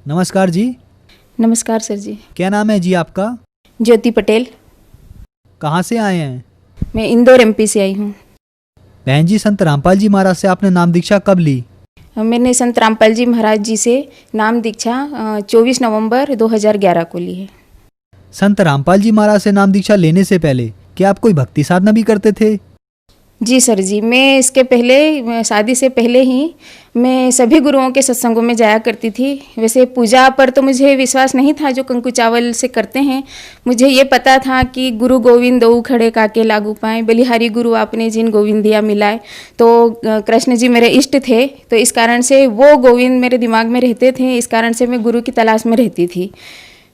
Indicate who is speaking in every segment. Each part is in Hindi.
Speaker 1: नमस्कार जी।
Speaker 2: नमस्कार सर जी।
Speaker 1: क्या नाम है जी आपका?
Speaker 2: ज्योति पटेल।
Speaker 1: कहाँ से आए हैं?
Speaker 2: मैं इंदौर एमपी से आई हूँ।
Speaker 1: बहन जी, संत रामपाल जी महाराज से आपने नाम दीक्षा कब ली?
Speaker 2: मैंने संत रामपाल जी महाराज जी से नाम दीक्षा 24 नवंबर 2011 को ली है।
Speaker 1: संत रामपाल जी महाराज से नाम दीक्षा लेने से पहले क्या आप कोई भक्ति साधना भी करते थे?
Speaker 2: जी सर जी, मैं इसके पहले शादी से पहले ही मैं सभी गुरुओं के सत्संगों में जाया करती थी। वैसे पूजा पर तो मुझे विश्वास नहीं था जो कंकु चावल से करते हैं। मुझे ये पता था कि गुरु गोविंद दो खड़े काके लागू पाएँ, बलिहारी गुरु आपने जिन गोविंदिया मिलाए। तो कृष्ण जी मेरे इष्ट थे, तो इस कारण से वो गोविंद मेरे दिमाग में रहते थे। इस कारण से मैं गुरु की तलाश में रहती थी।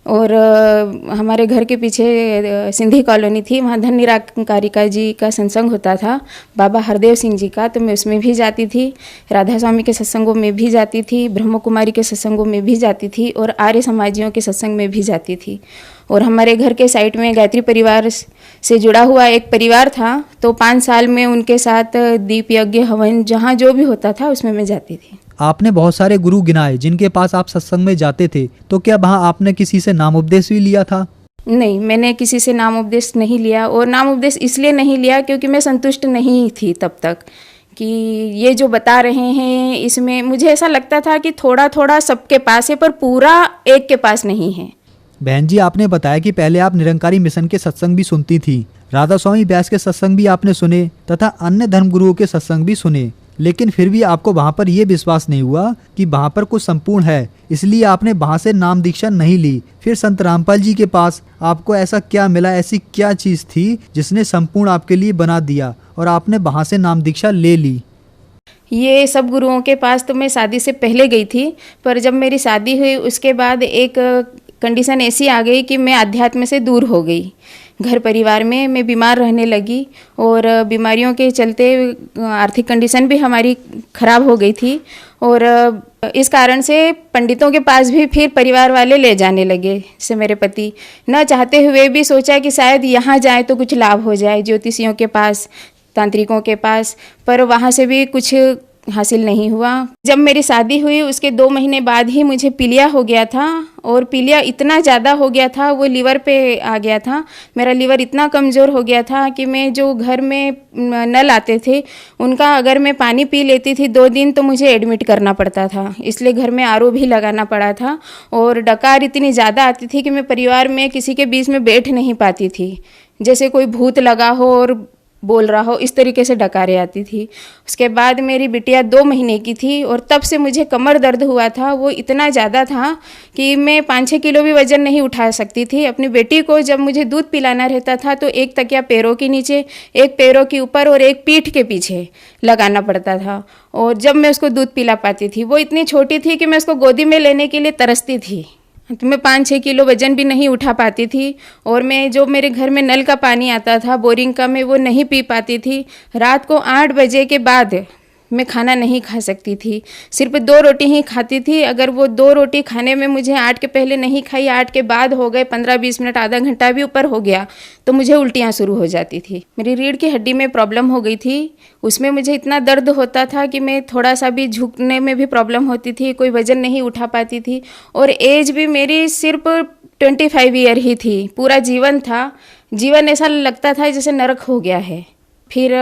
Speaker 2: और हमारे घर के पीछे सिंधी कॉलोनी थी, वहाँ धन निराकारिका जी का सत्संग होता था, बाबा हरदेव सिंह जी का। तो मैं उसमें भी जाती थी, राधा स्वामी के सत्संगों में भी जाती थी, ब्रह्म कुमारी के सत्संगों में भी जाती थी और आर्य समाजियों के सत्संग में भी जाती थी। और हमारे घर के साइड में गायत्री परिवार से जुड़ा हुआ एक परिवार था, तो 5 साल में उनके साथ दीप यज्ञ हवन जहाँ जो भी होता था उसमें मैं जाती थी।
Speaker 1: आपने बहुत सारे गुरु गिनाए जिनके पास आप सत्संग में जाते थे, तो क्या वहाँ आपने किसी से नाम उपदेश भी लिया था?
Speaker 2: नहीं, मैंने किसी से नाम उपदेश नहीं लिया। और नाम उपदेश इसलिए नहीं लिया क्योंकि मैं संतुष्ट नहीं थी तब तक कि ये जो बता रहे हैं इसमें मुझे ऐसा लगता था कि थोड़ा थोड़ा सबके पास है पर पूरा एक के पास नहीं है।
Speaker 1: बहन जी, आपने बताया कि पहले आप निरंकारी मिशन के सत्संग भी सुनती थी, राधा स्वामी व्यास के सत्संग भी आपने सुने तथा अन्य धर्म गुरुओं के सत्संग भी सुने, लेकिन फिर भी आपको वहाँ पर यह विश्वास नहीं हुआ कि वहाँ पर कुछ संपूर्ण है, इसलिए आपने वहाँ से नाम दीक्षा नहीं ली। फिर संत रामपाल जी के पास आपको ऐसा क्या मिला, ऐसी क्या चीज थी जिसने संपूर्ण आपके लिए बना दिया और आपने वहाँ से नाम दीक्षा ले ली?
Speaker 2: ये सब गुरुओं के पास तो मैं शादी से पहले गई थी, पर जब मेरी शादी हुई उसके बाद एक कंडीशन ऐसी आ गई कि मैं अध्यात्म से दूर हो गई। घर परिवार में मैं बीमार रहने लगी और बीमारियों के चलते आर्थिक कंडीशन भी हमारी ख़राब हो गई थी। और इस कारण से पंडितों के पास भी फिर परिवार वाले ले जाने लगे। जैसे मेरे पति न चाहते हुए भी सोचा कि शायद यहाँ जाए तो कुछ लाभ हो जाए, ज्योतिषियों के पास, तांत्रिकों के पास, पर वहाँ से भी कुछ हासिल नहीं हुआ। जब मेरी शादी हुई उसके 2 महीने बाद ही मुझे पीलिया हो गया था, और पीलिया इतना ज़्यादा हो गया था वो लीवर पे आ गया था। मेरा लीवर इतना कमज़ोर हो गया था कि मैं जो घर में नल आते थे उनका अगर मैं पानी पी लेती थी 2 दिन तो मुझे एडमिट करना पड़ता था, इसलिए घर में आरओ भी लगाना पड़ा था। और डकार इतनी ज़्यादा आती थी कि मैं परिवार में किसी के बीच में बैठ नहीं पाती थी, जैसे कोई भूत लगा हो और बोल रहा हो, इस तरीके से डकारें आती थी। उसके बाद मेरी बिटिया 2 महीने की थी और तब से मुझे कमर दर्द हुआ था, वो इतना ज़्यादा था कि मैं 5-6 किलो भी वज़न नहीं उठा सकती थी। अपनी बेटी को जब मुझे दूध पिलाना रहता था तो एक तकिया पैरों के नीचे, एक पैरों के ऊपर और एक पीठ के पीछे लगाना पड़ता था। और जब मैं उसको दूध पिला पाती थी, वो इतनी छोटी थी कि मैं उसको गोदी में लेने के लिए तरसती थी, तो मैं 5-6 किलो वजन भी नहीं उठा पाती थी। और मैं जो मेरे घर में नल का पानी आता था बोरिंग का, मैं वो नहीं पी पाती थी। रात को 8 बजे के बाद मैं खाना नहीं खा सकती थी, सिर्फ 2 रोटी ही खाती थी। अगर वो 2 रोटी खाने में मुझे 8 के पहले नहीं खाई, 8 के बाद हो गए, 15-20 मिनट, आधा घंटा भी ऊपर हो गया तो मुझे उल्टियाँ शुरू हो जाती थी। मेरी रीढ़ की हड्डी में प्रॉब्लम हो गई थी, उसमें मुझे इतना दर्द होता था कि मैं थोड़ा सा भी झुकने में भी प्रॉब्लम होती थी, कोई वज़न नहीं उठा पाती थी। और एज भी मेरी सिर्फ 25 ईयर ही थी। पूरा जीवन था, जीवन ऐसा लगता था जैसे नरक हो गया है। फिर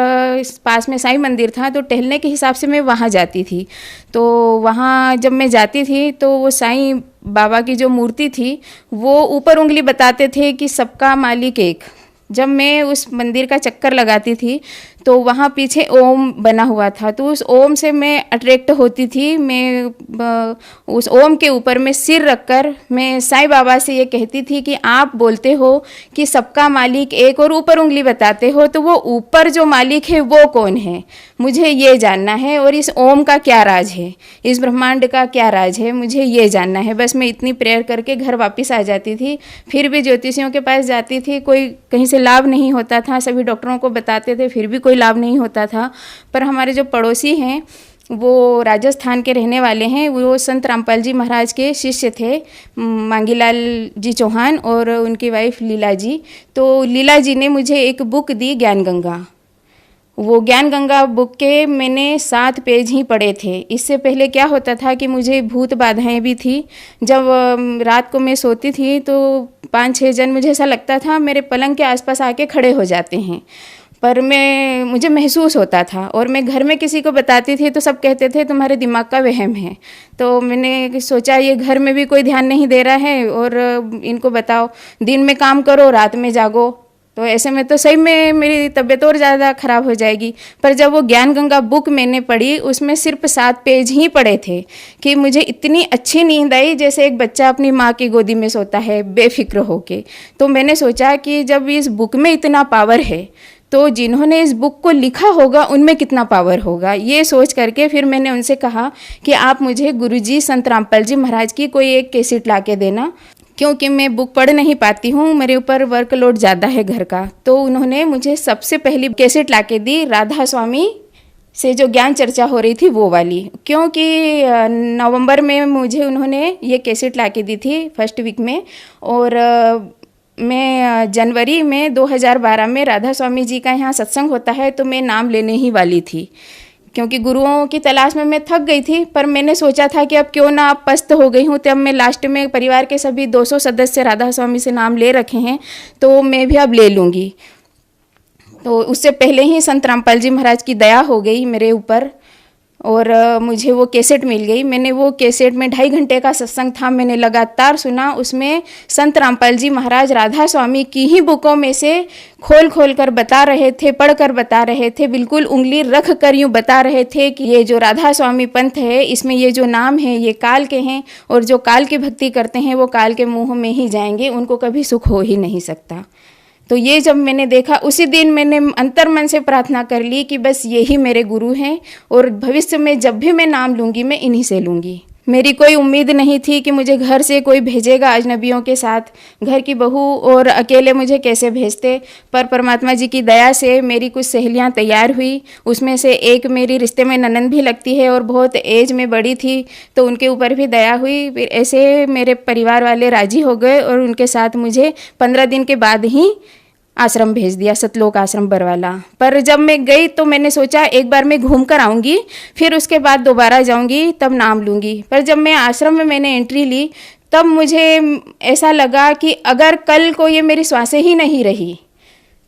Speaker 2: पास में साईं मंदिर था तो टहलने के हिसाब से मैं वहाँ जाती थी। तो वहाँ जब मैं जाती थी तो वो साईं बाबा की जो मूर्ति थी वो ऊपर उंगली बताते थे कि सबका मालिक एक। जब मैं उस मंदिर का चक्कर लगाती थी तो वहाँ पीछे ओम बना हुआ था, तो उस ओम से मैं अट्रैक्ट होती थी। मैं उस ओम के ऊपर में सिर रखकर मैं साईं बाबा से ये कहती थी कि आप बोलते हो कि सबका मालिक एक और ऊपर उंगली बताते हो, तो वो ऊपर जो मालिक है वो कौन है, मुझे ये जानना है। और इस ओम का क्या राज है, इस ब्रह्मांड का क्या राज है, मुझे ये जानना है। बस मैं इतनी प्रेयर करके घर वापस आ जाती थी। फिर भी ज्योतिषियों के पास जाती थी, कोई कहीं से लाभ नहीं होता था, सभी डॉक्टरों को बताते थे फिर भी कोई लाभ नहीं होता था। पर हमारे जो पड़ोसी हैं वो राजस्थान के रहने वाले हैं, वो संत रामपाल जी महाराज के शिष्य थे, मांगीलाल जी चौहान और उनकी वाइफ लीला जी। तो लीला जी ने मुझे एक बुक दी, ज्ञान गंगा। वो ज्ञान गंगा बुक के मैंने 7 पेज ही पढ़े थे। इससे पहले क्या होता था कि मुझे भूत बाधाएं भी थी। जब रात को मैं सोती थी तो 5-6 जन, मुझे ऐसा लगता था मेरे पलंग के आसपास आके खड़े हो जाते हैं, पर मुझे महसूस होता था। और मैं घर में किसी को बताती थी तो सब कहते थे तुम्हारे दिमाग का वहम है। तो मैंने सोचा ये घर में भी कोई ध्यान नहीं दे रहा है और इनको बताओ, दिन में काम करो रात में जागो, तो ऐसे में तो सही में मेरी तबीयत और ज़्यादा ख़राब हो जाएगी। पर जब वो ज्ञान गंगा बुक मैंने पढ़ी, उसमें सिर्फ 7 पेज ही पढ़े थे कि मुझे इतनी अच्छी नींद आई जैसे एक बच्चा अपनी माँ की गोदी में सोता है बेफिक्र होके। तो मैंने सोचा कि जब इस बुक में इतना पावर है तो जिन्होंने इस बुक को लिखा होगा उनमें कितना पावर होगा। ये सोच करके फिर मैंने उनसे कहा कि आप मुझे गुरुजी संत रामपाल जी महाराज की कोई एक कैसेट ला के देना, क्योंकि मैं बुक पढ़ नहीं पाती हूँ, मेरे ऊपर वर्कलोड ज़्यादा है घर का। तो उन्होंने मुझे सबसे पहली कैसेट ला के दी, राधा स्वामी से जो ज्ञान चर्चा हो रही थी वो वाली। क्योंकि नवंबर में मुझे उन्होंने ये कैसेट ला के दी थी फर्स्ट वीक में, और मैं जनवरी में 2012 में राधा स्वामी जी का यहाँ सत्संग होता है तो मैं नाम लेने ही वाली थी, क्योंकि गुरुओं की तलाश में मैं थक गई थी। पर मैंने सोचा था कि अब क्यों ना अब पस्त हो गई हूँ, तब मैं लास्ट में परिवार के सभी 200 सदस्य राधा स्वामी से नाम ले रखे हैं तो मैं भी अब ले लूँगी। तो उससे पहले ही संत रामपाल जी महाराज की दया हो गई मेरे ऊपर और मुझे वो कैसेट मिल गई। मैंने वो कैसेट में 2.5 घंटे का सत्संग था, मैंने लगातार सुना। उसमें संत रामपाल जी महाराज राधा स्वामी की ही बुकों में से खोल खोल कर बता रहे थे, पढ़ कर बता रहे थे, बिल्कुल उंगली रख कर यूँ बता रहे थे कि ये जो राधा स्वामी पंथ है इसमें ये जो नाम है ये काल के हैं, और जो काल की भक्ति करते हैं वो काल के मुँह में ही जाएंगे, उनको कभी सुख हो ही नहीं सकता। तो ये जब मैंने देखा, उसी दिन मैंने अंतर मन से प्रार्थना कर ली कि बस यही मेरे गुरु हैं और भविष्य में जब भी मैं नाम लूँगी मैं इन्हीं से लूँगी। मेरी कोई उम्मीद नहीं थी कि मुझे घर से कोई भेजेगा अजनबियों के साथ, घर की बहू और अकेले मुझे कैसे भेजते। पर परमात्मा जी की दया से मेरी कुछ सहेलियां तैयार हुई, उसमें से एक मेरी रिश्ते में ननंद भी लगती है और बहुत एज में बड़ी थी, तो उनके ऊपर भी दया हुई। फिर ऐसे मेरे परिवार वाले राजी हो गए और उनके साथ मुझे 15 दिन के बाद ही आश्रम भेज दिया, सतलोक आश्रम बरवाला। पर जब मैं गई तो मैंने सोचा एक बार मैं घूम कर आऊँगी, फिर उसके बाद दोबारा जाऊँगी तब नाम लूँगी। पर जब मैं आश्रम में मैंने एंट्री ली तब मुझे ऐसा लगा कि अगर कल को ये मेरी श्वासें ही नहीं रही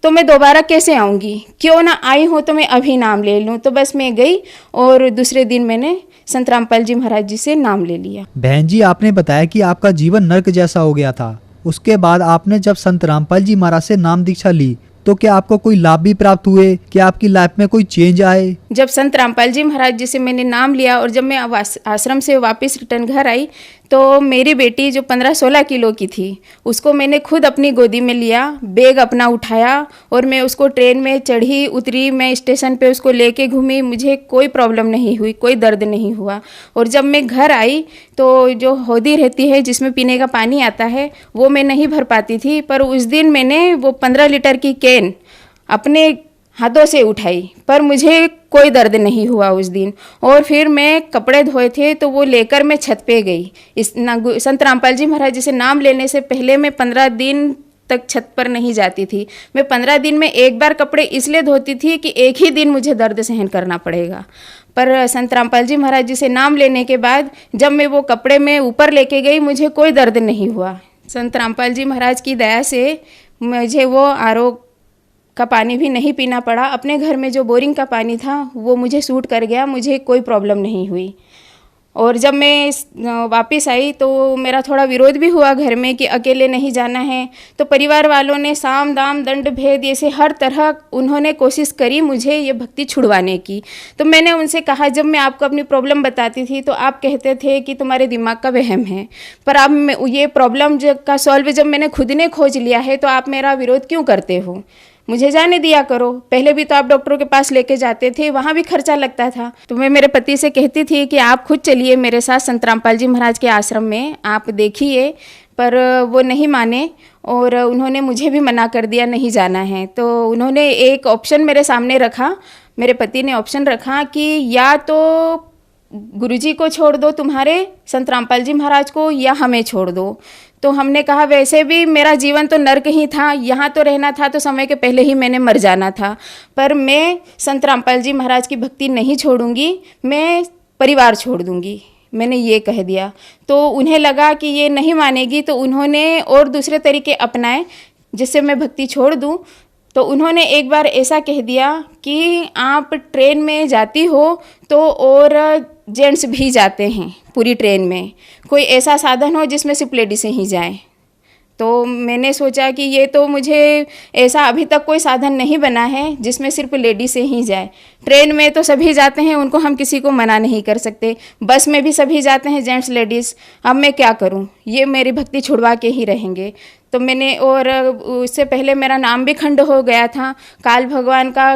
Speaker 2: तो मैं दोबारा कैसे आऊँगी, क्यों ना आई हूँ तो मैं अभी नाम ले लूँ। तो बस मैं गई और दूसरे दिन मैंने संत रामपाल जी महाराज जी से नाम ले लिया।
Speaker 1: बहन जी, आपने बताया कि आपका जीवन नर्क जैसा हो गया था। उसके बाद आपने जब संत रामपाल जी महाराज से नाम दीक्षा ली तो क्या आपको कोई लाभ भी प्राप्त हुए? क्या आपकी लाइफ में कोई चेंज आए?
Speaker 2: जब संत रामपाल जी महाराज जी से मैंने नाम लिया और जब मैं आश्रम से वापस रिटर्न घर आई तो मेरी बेटी जो 15-16 किलो की थी उसको मैंने खुद अपनी गोदी में लिया, बैग अपना उठाया और मैं उसको ट्रेन में चढ़ी उतरी, मैं स्टेशन पे उसको लेके घूमी, मुझे कोई प्रॉब्लम नहीं हुई, कोई दर्द नहीं हुआ। और जब मैं घर आई तो जो हौदी रहती है जिसमें पीने का पानी आता है वो मैं नहीं भर पाती थी, पर उस दिन मैंने वो 15 लीटर की कैन अपने हाथों से उठाई, पर मुझे कोई दर्द नहीं हुआ उस दिन। और फिर मैं कपड़े धोए थे तो वो लेकर मैं छत पे गई। संत रामपाल जी महाराज जी से नाम लेने से पहले मैं 15 दिन तक छत पर नहीं जाती थी। मैं 15 दिन में एक बार कपड़े इसलिए धोती थी कि एक ही दिन मुझे दर्द सहन करना पड़ेगा। पर संत रामपाल जी महाराज जी से नाम लेने के बाद जब मैं वो कपड़े में ऊपर लेके गई मुझे कोई दर्द नहीं हुआ। संत रामपाल जी महाराज की दया से मुझे वो आरो का पानी भी नहीं पीना पड़ा। अपने घर में जो बोरिंग का पानी था वो मुझे सूट कर गया, मुझे कोई प्रॉब्लम नहीं हुई। और जब मैं वापस आई तो मेरा थोड़ा विरोध भी हुआ घर में कि अकेले नहीं जाना है, तो परिवार वालों ने साम दाम दंड भेद ऐसे हर तरह उन्होंने कोशिश करी मुझे ये भक्ति छुड़वाने की। तो मैंने उनसे कहा, जब मैं आपको अपनी प्रॉब्लम बताती थी तो आप कहते थे कि तुम्हारे दिमाग का वहम है, पर अब ये प्रॉब्लम का सॉल्व जब मैंने खुद ने खोज लिया है तो आप मेरा विरोध क्यों करते हो? मुझे जाने दिया करो। पहले भी तो आप डॉक्टरों के पास लेके जाते थे, वहाँ भी खर्चा लगता था। तो मैं मेरे पति से कहती थी कि आप खुद चलिए मेरे साथ संत रामपाल जी महाराज के आश्रम में, आप देखिए, पर वो नहीं माने और उन्होंने मुझे भी मना कर दिया नहीं जाना है। तो उन्होंने एक ऑप्शन मेरे सामने रखा, मेरे पति ने ऑप्शन रखा कि या तो गुरुजी को छोड़ दो, तुम्हारे संत रामपाल जी महाराज को, या हमें छोड़ दो। तो हमने कहा वैसे भी मेरा जीवन तो नर्क ही था, यहाँ तो रहना था तो समय के पहले ही मैंने मर जाना था, पर मैं संत रामपाल जी महाराज की भक्ति नहीं छोड़ूंगी, मैं परिवार छोड़ दूंगी, मैंने ये कह दिया। तो उन्हें लगा कि ये नहीं मानेगी, तो उन्होंने और दूसरे तरीके अपनाए जिससे मैं भक्ति छोड़ दूं। तो उन्होंने एक बार ऐसा कह दिया कि आप ट्रेन में जाती हो तो और जेंट्स भी जाते हैं पूरी ट्रेन में, कोई ऐसा साधन हो जिसमें सिर्फ लेडीज़ ही जाएं। तो मैंने सोचा कि ये तो मुझे ऐसा अभी तक कोई साधन नहीं बना है जिसमें सिर्फ लेडीज़ ही जाए। ट्रेन में तो सभी जाते हैं, उनको हम किसी को मना नहीं कर सकते, बस में भी सभी जाते हैं जेंट्स लेडीज़, अब मैं क्या करूं, ये मेरी भक्ति छुड़वा के ही रहेंगे। तो मैंने, और उससे पहले मेरा नाम भी खंड हो गया था, काल भगवान का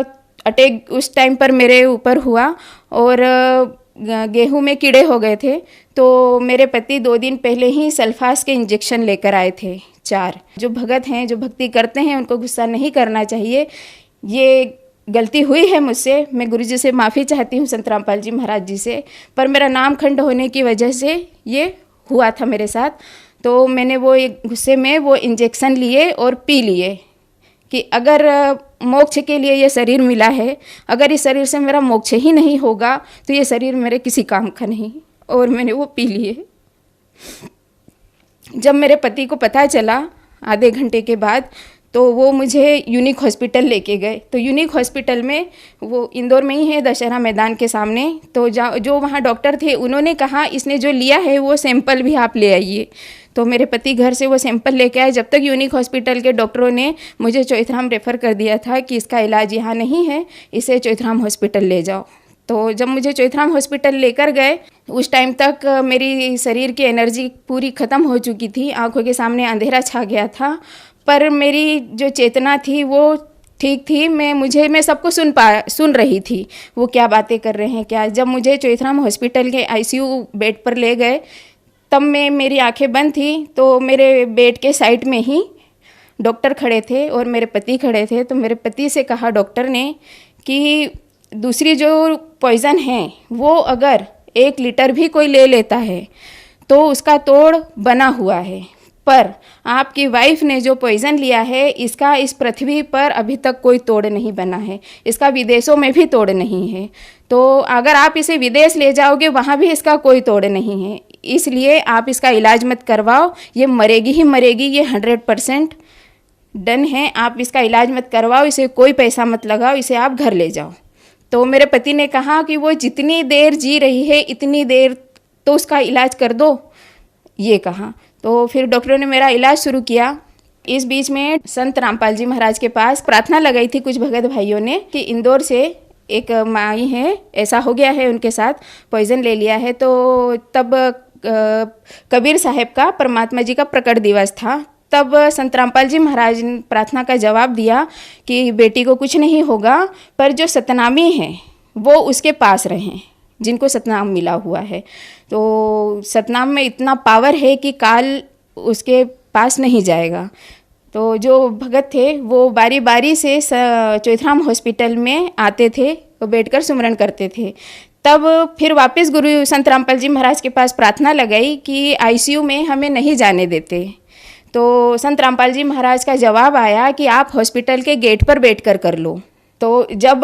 Speaker 2: अटैक उस टाइम पर मेरे ऊपर हुआ और गेहूं में कीड़े हो गए थे। तो मेरे पति 2 दिन पहले ही सल्फास के इंजेक्शन लेकर आए थे 4। जो भगत हैं, जो भक्ति करते हैं, उनको गुस्सा नहीं करना चाहिए। ये गलती हुई है मुझसे, मैं गुरुजी से माफ़ी चाहती हूँ, संत रामपाल जी महाराज जी से, पर मेरा नाम खंड होने की वजह से ये हुआ था मेरे साथ। तो मैंने वो एक गुस्से में वो इंजेक्शन लिए और पी लिए कि अगर मोक्ष के लिए ये शरीर मिला है, अगर इस शरीर से मेरा मोक्ष ही नहीं होगा तो ये शरीर मेरे किसी काम का नहीं, और मैंने वो पी लिए। जब मेरे पति को पता चला आधे घंटे के बाद, तो वो मुझे यूनिक हॉस्पिटल लेके गए। तो यूनिक हॉस्पिटल में, वो इंदौर में ही है, दशहरा मैदान के सामने। तो जो वहाँ डॉक्टर थे, उन्होंने कहा इसने जो लिया है वो सैंपल भी आप ले आइए। तो मेरे पति घर से वो सैंपल लेके आए। जब तक यूनिक हॉस्पिटल के डॉक्टरों ने मुझे चौइथराम रेफ़र कर दिया था कि इसका इलाज यहाँ नहीं है, इसे चौइथराम हॉस्पिटल ले जाओ। तो जब मुझे चौइथराम हॉस्पिटल लेकर गए, उस टाइम तक मेरी शरीर की एनर्जी पूरी ख़त्म हो चुकी थी, आंखों के सामने अंधेरा छा गया था, पर मेरी जो चेतना थी वो ठीक थी। मैं सबको सुन रही थी, वो क्या बातें कर रहे हैं क्या। जब मुझे चौइथराम हॉस्पिटल के ICU बेड पर ले गए, तब मेरी आंखें बंद थी, तो मेरे बेड के साइड में ही डॉक्टर खड़े थे और मेरे पति खड़े थे। तो मेरे पति से कहा डॉक्टर ने कि दूसरी जो पॉइज़न है वो अगर 1 लीटर भी कोई ले लेता है तो उसका तोड़ बना हुआ है, पर आपकी वाइफ ने जो पॉइज़न लिया है, इसका इस पृथ्वी पर अभी तक कोई तोड़ नहीं बना है, इसका विदेशों में भी तोड़ नहीं है। तो अगर आप इसे विदेश ले जाओगे, वहाँ भी इसका कोई तोड़ नहीं है, इसलिए आप इसका इलाज मत करवाओ, ये मरेगी ही मरेगी, ये 100% डन है। आप इसका इलाज मत करवाओ, इसे कोई पैसा मत लगाओ, इसे आप घर ले जाओ। तो मेरे पति ने कहा कि वो जितनी देर जी रही है इतनी देर तो उसका इलाज कर दो, ये कहा। तो फिर डॉक्टरों ने मेरा इलाज शुरू किया। इस बीच में संत रामपाल जी महाराज के पास प्रार्थना लगाई थी कुछ भगत भाइयों ने कि इंदौर से एक माई है, ऐसा हो गया है, उनके साथ पॉइज़न ले लिया है। तो तब कबीर साहब का, परमात्मा जी का प्रकट दिवस था। तब संत रामपाल जी महाराज ने प्रार्थना का जवाब दिया कि बेटी को कुछ नहीं होगा, पर जो सतनामी हैं वो उसके पास रहें, जिनको सतनाम मिला हुआ है। तो सतनाम में इतना पावर है कि काल उसके पास नहीं जाएगा। तो जो भगत थे वो बारी बारी से चौइथराम हॉस्पिटल में आते थे, वो बैठकर सुमरन करते थे। तब फिर वापस गुरु संत रामपाल जी महाराज के पास प्रार्थना लगाई कि ICU में हमें नहीं जाने देते। तो संत रामपाल जी महाराज का जवाब आया कि आप हॉस्पिटल के गेट पर बैठकर कर लो। तो जब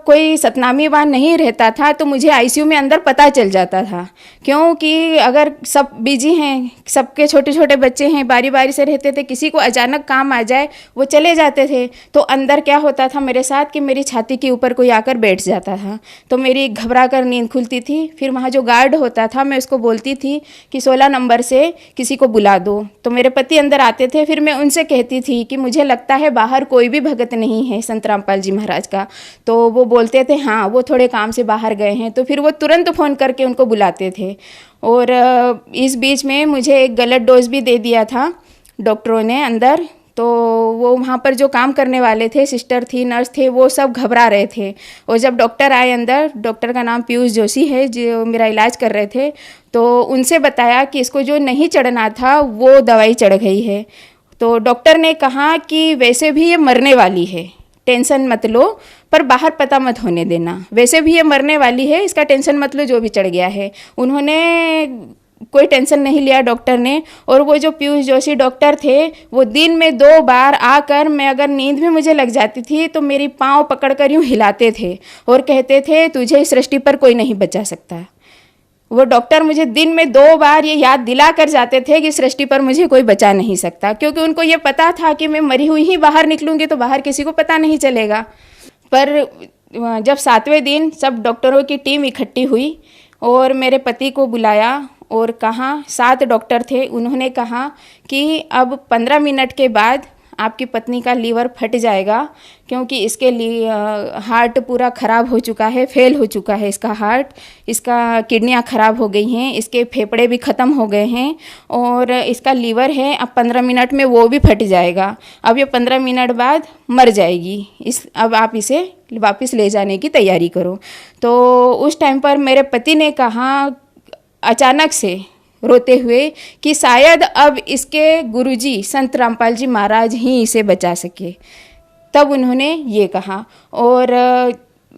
Speaker 2: कोई सतनामी वहाँ नहीं रहता था तो मुझे ICU में अंदर पता चल जाता था, क्योंकि अगर सब बिजी हैं, सबके छोटे छोटे बच्चे हैं, बारी बारी से रहते थे, किसी को अचानक काम आ जाए वो चले जाते थे। तो अंदर क्या होता था मेरे साथ कि मेरी छाती के ऊपर कोई आकर बैठ जाता था, तो मेरी घबरा कर नींद खुलती थी। फिर वहाँ जो गार्ड होता था, मैं उसको बोलती थी कि 16 नंबर से किसी को बुला दो। तो मेरे पति अंदर आते थे, फिर मैं उनसे कहती थी कि मुझे लगता है बाहर कोई भी भगत नहीं है संत रामपाल जी महाराज का। तो वो बोलते थे हाँ वो थोड़े काम से बाहर गए हैं, तो फिर वो तुरंत फ़ोन करके उनको बुलाते थे। और इस बीच में मुझे एक गलत डोज भी दे दिया था डॉक्टरों ने अंदर। तो वो वहाँ पर जो काम करने वाले थे, सिस्टर थी, नर्स थे, वो सब घबरा रहे थे। और जब डॉक्टर आए अंदर, डॉक्टर का नाम पीयूष जोशी है, जो मेरा इलाज कर रहे थे, तो उनसे बताया कि इसको जो नहीं चढ़ना था वो दवाई चढ़ गई है। तो डॉक्टर ने कहा कि वैसे भी ये मरने वाली है, टेंशन मत लो, पर बाहर पता मत होने देना, वैसे भी ये मरने वाली है, इसका टेंशन मत लो जो भी चढ़ गया है। उन्होंने कोई टेंशन नहीं लिया डॉक्टर ने। और वो जो पीयूष जोशी डॉक्टर थे, वो दिन में 2 बार आकर, मैं अगर नींद में मुझे लग जाती थी तो मेरी पाँव पकड़कर यूँ हिलाते थे और कहते थे तुझे इस सृष्टि पर कोई नहीं बचा सकता। वो डॉक्टर मुझे दिन में 2 बार ये याद दिला कर जाते थे कि सृष्टि पर मुझे कोई बचा नहीं सकता, क्योंकि उनको ये पता था कि मैं मरी हुई ही बाहर निकलूँगी तो बाहर किसी को पता नहीं चलेगा। पर जब 7वें दिन सब डॉक्टरों की टीम इकट्ठी हुई और मेरे पति को बुलाया और कहा, 7 डॉक्टर थे, उन्होंने कहा कि अब 15 मिनट के बाद आपकी पत्नी का लीवर फट जाएगा, क्योंकि इसके लिए हार्ट पूरा ख़राब हो चुका है, फेल हो चुका है इसका हार्ट, इसका किडनियाँ ख़राब हो गई हैं, इसके फेफड़े भी ख़त्म हो गए हैं और इसका लीवर है, अब 15 मिनट में वो भी फट जाएगा। अब ये 15 मिनट बाद मर जाएगी, अब आप इसे वापस ले जाने की तैयारी करो। तो उस टाइम पर मेरे पति ने कहा अचानक से रोते हुए कि शायद अब इसके गुरुजी संत रामपाल जी महाराज ही इसे बचा सके। तब उन्होंने ये कहा और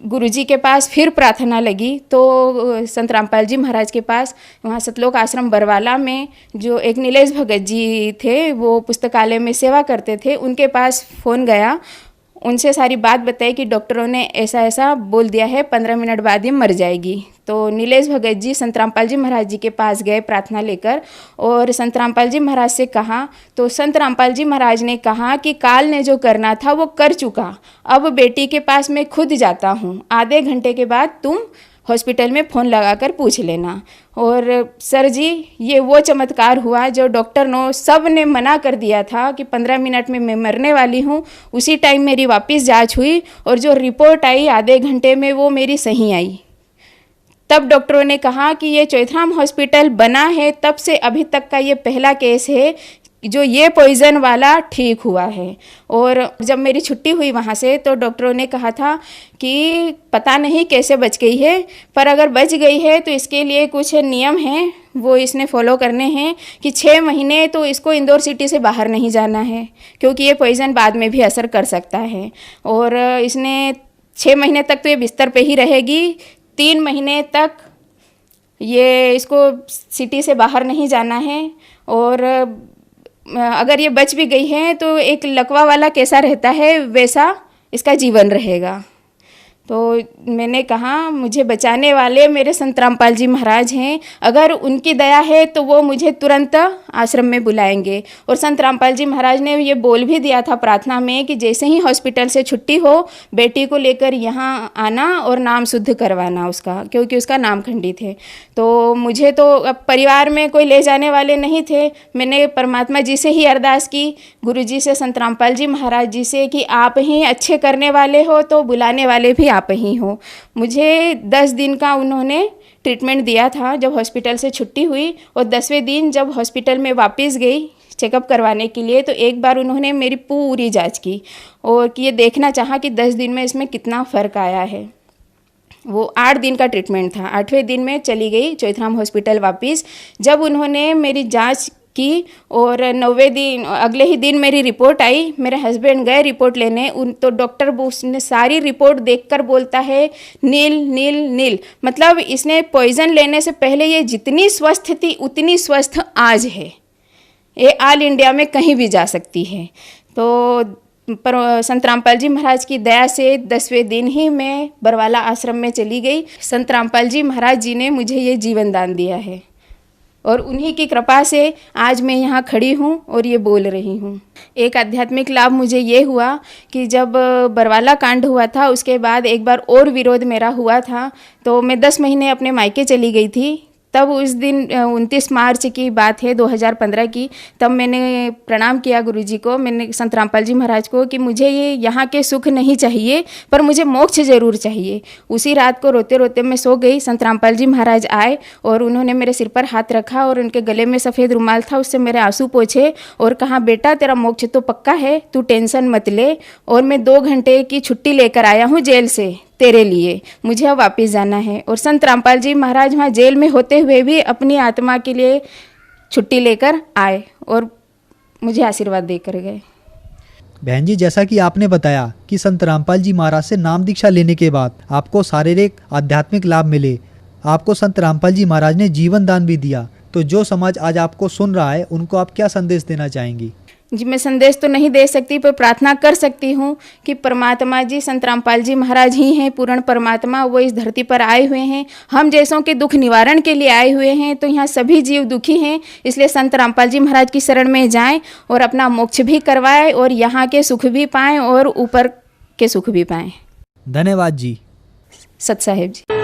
Speaker 2: गुरुजी के पास फिर प्रार्थना लगी। तो संत रामपाल जी महाराज के पास वहाँ सतलोक आश्रम बरवाला में जो एक नीलेश भगत जी थे, वो पुस्तकालय में सेवा करते थे, उनके पास फ़ोन गया, उनसे सारी बात बताई कि डॉक्टरों ने ऐसा ऐसा बोल दिया है, 15 मिनट बाद ये मर जाएगी। तो नीलेश भगत जी संत रामपाल जी महाराज जी के पास गए प्रार्थना लेकर और संत रामपाल जी महाराज से कहा, तो संत रामपाल जी महाराज ने कहा कि काल ने जो करना था वो कर चुका, अब बेटी के पास मैं खुद जाता हूँ, आधे घंटे के बाद तुम हॉस्पिटल में फ़ोन लगाकर पूछ लेना। और सर जी, ये वो चमत्कार हुआ जो डॉक्टर नो सब ने मना कर दिया था कि 15 मिनट में मैं मरने वाली हूँ। उसी टाइम मेरी वापस जांच हुई और जो रिपोर्ट आई आधे घंटे में वो मेरी सही आई। तब डॉक्टरों ने कहा कि ये चौथराम हॉस्पिटल बना है तब से अभी तक का ये पहला केस है जो ये पॉइज़न वाला ठीक हुआ है। और जब मेरी छुट्टी हुई वहाँ से तो डॉक्टरों ने कहा था कि पता नहीं कैसे बच गई है, पर अगर बच गई है तो इसके लिए कुछ नियम हैं, वो इसने फॉलो करने हैं कि 6 महीने तो इसको इंदौर सिटी से बाहर नहीं जाना है, क्योंकि ये पॉइज़न बाद में भी असर कर सकता है। और इसने 6 महीने तक तो ये बिस्तर पे ही रहेगी, 3 महीने तक ये इसको सिटी से बाहर नहीं जाना है। और अगर ये बच भी गई है तो एक लकवा वाला कैसा रहता है वैसा इसका जीवन रहेगा। तो मैंने कहा मुझे बचाने वाले मेरे संत रामपाल जी महाराज हैं, अगर उनकी दया है तो वो मुझे तुरंत आश्रम में बुलाएंगे। और संत रामपाल जी महाराज ने ये बोल भी दिया था प्रार्थना में कि जैसे ही हॉस्पिटल से छुट्टी हो बेटी को लेकर यहाँ आना और नाम शुद्ध करवाना उसका, क्योंकि उसका नाम खंडित है। तो मुझे तो अब परिवार में कोई ले जाने वाले नहीं थे, मैंने परमात्मा जी से ही अरदास की, गुरु जी से, संत रामपाल जी महाराज जी से कि आप ही अच्छे करने वाले हो तो बुलाने वाले भी आप ही हो। मुझे 10 दिन का उन्होंने ट्रीटमेंट दिया था जब हॉस्पिटल से छुट्टी हुई। और 10वें दिन जब हॉस्पिटल में वापस गई चेकअप करवाने के लिए तो एक बार उन्होंने मेरी पूरी जांच की और कि ये देखना चाहा कि 10 दिन में इसमें कितना फ़र्क आया है। वो 8 दिन का ट्रीटमेंट था। 8वें दिन में चली गई चौथराम हॉस्पिटल वापस। जब उन्होंने मेरी जांच की और 9वें दिन अगले ही दिन मेरी रिपोर्ट आई, मेरे हस्बैंड गए रिपोर्ट लेने, उन तो डॉक्टर ने सारी रिपोर्ट देखकर बोलता है नील नील नील, मतलब इसने पॉइज़न लेने से पहले ये जितनी स्वस्थ थी उतनी स्वस्थ आज है, ये ऑल इंडिया में कहीं भी जा सकती है। तो पर संत रामपाल जी महाराज की दया से 10वें दिन ही मैं बरवाला आश्रम में चली गई। संत रामपाल जी महाराज जी ने मुझे ये जीवन दान दिया है और उन्हीं की कृपा से आज मैं यहाँ खड़ी हूँ और ये बोल रही हूँ। एक आध्यात्मिक लाभ मुझे ये हुआ कि जब बरवाला कांड हुआ था उसके बाद एक बार और विरोध मेरा हुआ था, तो मैं 10 महीने अपने मायके चली गई थी। तब उस दिन 29 मार्च की बात है 2015 की, तब मैंने प्रणाम किया गुरुजी को, मैंने संत रामपाल जी महाराज को कि मुझे ये यहाँ के सुख नहीं चाहिए पर मुझे मोक्ष ज़रूर चाहिए। उसी रात को रोते रोते मैं सो गई। संत रामपाल जी महाराज आए और उन्होंने मेरे सिर पर हाथ रखा और उनके गले में सफ़ेद रुमाल था, उससे मेरे आंसू पोंछे और कहा बेटा तेरा मोक्ष तो पक्का है, तू टेंशन मत ले। और मैं 2 घंटे की छुट्टी लेकर आया हूँ जेल से तेरे लिए, मुझे अब वापस जाना है। और संत रामपाल जी महाराज वहाँ जेल में होते हुए भी अपनी आत्मा के लिए छुट्टी लेकर आए और मुझे आशीर्वाद देकर गए।
Speaker 1: बहन जी, जैसा कि आपने बताया कि संत रामपाल जी महाराज से नाम दीक्षा लेने के बाद आपको शारीरिक आध्यात्मिक लाभ मिले, आपको संत रामपाल जी महाराज ने जीवन दान भी दिया, तो जो समाज आज आपको सुन रहा है उनको आप क्या संदेश देना चाहेंगी?
Speaker 2: जी, मैं संदेश तो नहीं दे सकती पर प्रार्थना कर सकती हूँ कि परमात्मा जी संत रामपाल जी महाराज ही हैं, पूर्ण परमात्मा। वो इस धरती पर आए हुए हैं, हम जैसों के दुख निवारण के लिए आए हुए हैं। तो यहाँ सभी जीव दुखी हैं, इसलिए संत रामपाल जी महाराज की शरण में जाएं और अपना मोक्ष भी करवाएं और यहाँ के सुख भी पाएं और ऊपर के सुख भी पाएं।
Speaker 1: धन्यवाद जी।
Speaker 2: सत साहेब जी।